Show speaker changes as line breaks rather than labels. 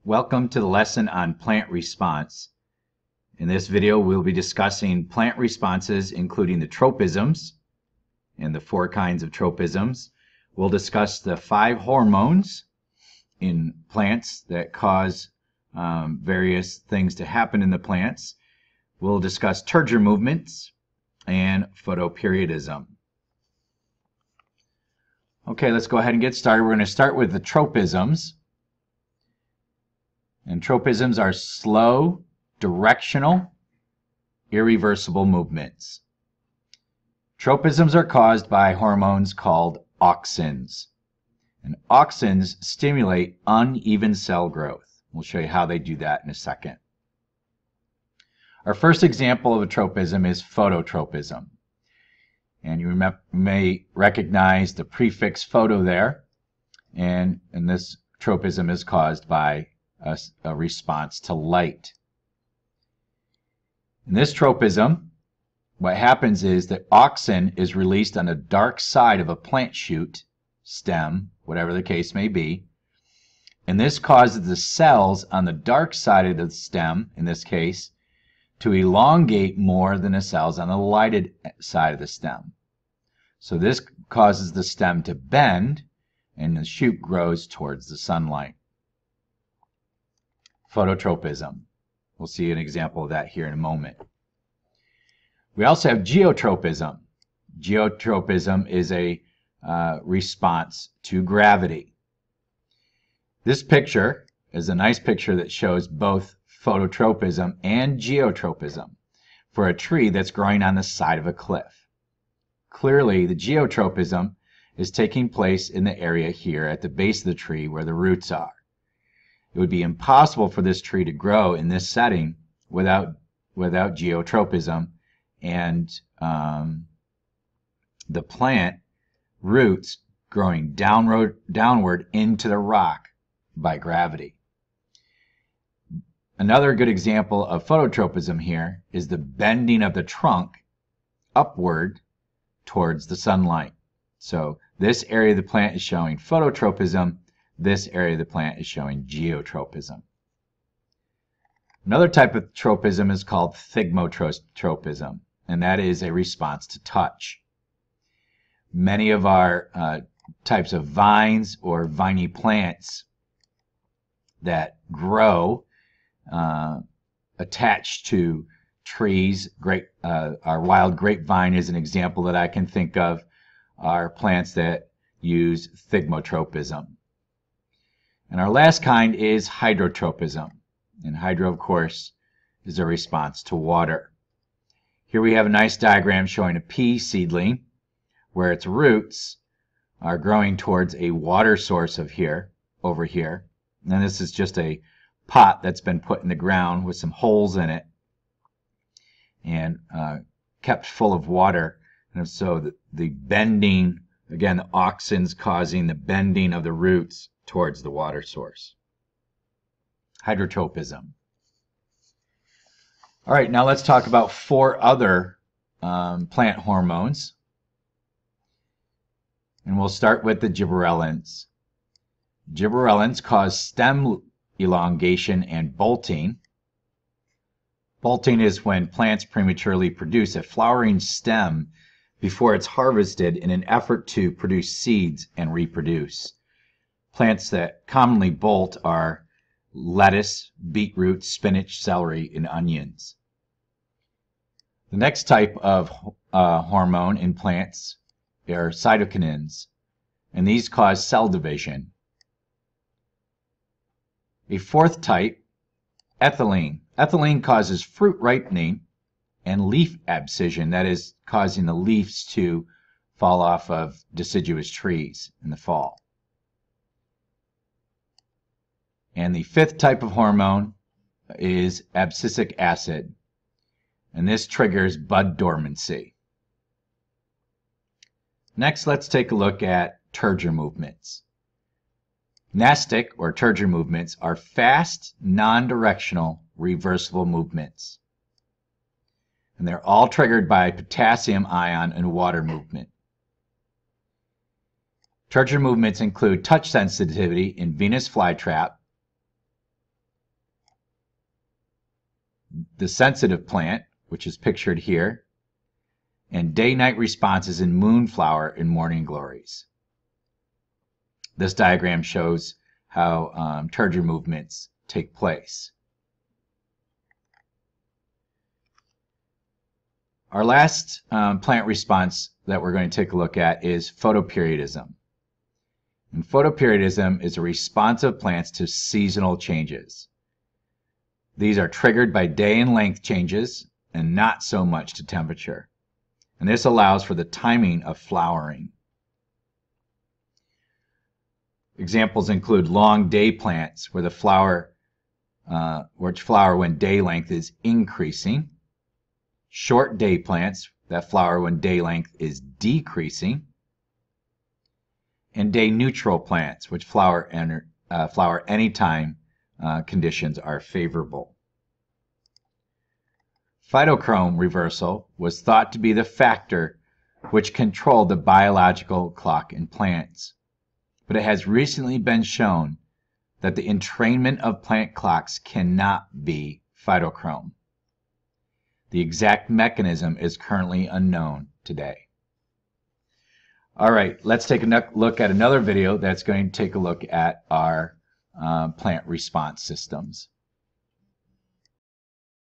Welcome to the lesson on plant response. In this video, we'll be discussing plant responses, including the tropisms and the 4 kinds of tropisms. We'll discuss the 5 hormones in plants that cause various things to happen in the plants. We'll discuss Turgeon movements and photoperiodism. Okay, let's go ahead and get started. We're going to start with the tropisms. And tropisms are slow, directional, irreversible movements. Tropisms are caused by hormones called auxins. And auxins stimulate uneven cell growth. We'll show you how they do that in a second. Our first example of a tropism is phototropism. And you may recognize the prefix photo there. And this tropism is caused by a response to light. In this tropism, what happens is that auxin is released on the dark side of a plant shoot, stem, whatever the case may be, and this causes the cells on the dark side of the stem, in this case, to elongate more than the cells on the lighted side of the stem. So this causes the stem to bend, and the shoot grows towards the sunlight. Phototropism. We'll see an example of that here in a moment. We also have geotropism. Geotropism is a response to gravity. This picture is a nice picture that shows both phototropism and geotropism for a tree that's growing on the side of a cliff. Clearly, the geotropism is taking place in the area here at the base of the tree where the roots are. It would be impossible for this tree to grow in this setting without geotropism and the plant roots growing downward into the rock by gravity. Another good example of phototropism here is the bending of the trunk upward towards the sunlight. So this area of the plant is showing phototropism. This area of the plant is showing geotropism. Another type of tropism is called thigmotropism, and that is a response to touch. Many of our types of vines or viney plants that grow attached to trees, our wild grapevine is an example that I can think of, are plants that use thigmotropism. And our last kind is hydrotropism. And hydro, of course, is a response to water. Here we have a nice diagram showing a pea seedling where its roots are growing towards a water source over here. And this is just a pot that's been put in the ground with some holes in it and kept full of water. And so the bending, again, the auxins causing the bending of the roots towards the water source. Hydrotropism. All right, now let's talk about 4 other plant hormones. And we'll start with the gibberellins. Gibberellins cause stem elongation and bolting. Bolting is when plants prematurely produce a flowering stem before it's harvested in an effort to produce seeds and reproduce. Plants that commonly bolt are lettuce, beetroot, spinach, celery, and onions. The next type of hormone in plants are cytokinins, and these cause cell division. A 4th type, ethylene. Ethylene causes fruit ripening and leaf abscission, that is, causing the leaves to fall off of deciduous trees in the fall. And the 5th type of hormone is abscisic acid, and this triggers bud dormancy. Next, let's take a look at Turgeon movements. Nastic or Turgeon movements are fast, non-directional, reversible movements. And they're all triggered by potassium ion and water movement. Turgeon movements include touch sensitivity in Venus flytrap, the sensitive plant, which is pictured here, and day-night responses in moonflower and morning glories. This diagram shows how Turgeon movements take place. Our last plant response that we're going to take a look at is photoperiodism. And photoperiodism is a response of plants to seasonal changes. These are triggered by day and length changes and not so much to temperature. And this allows for the timing of flowering. Examples include long day plants where the flower when day length is increasing, short day plants that flower when day length is decreasing, and day neutral plants which flower anytime conditions are favorable. Phytochrome reversal was thought to be the factor which controlled the biological clock in plants, but it has recently been shown that the entrainment of plant clocks cannot be phytochrome. The exact mechanism is currently unknown today. All right, let's take a look at another video that's going to take a look at our plant response systems.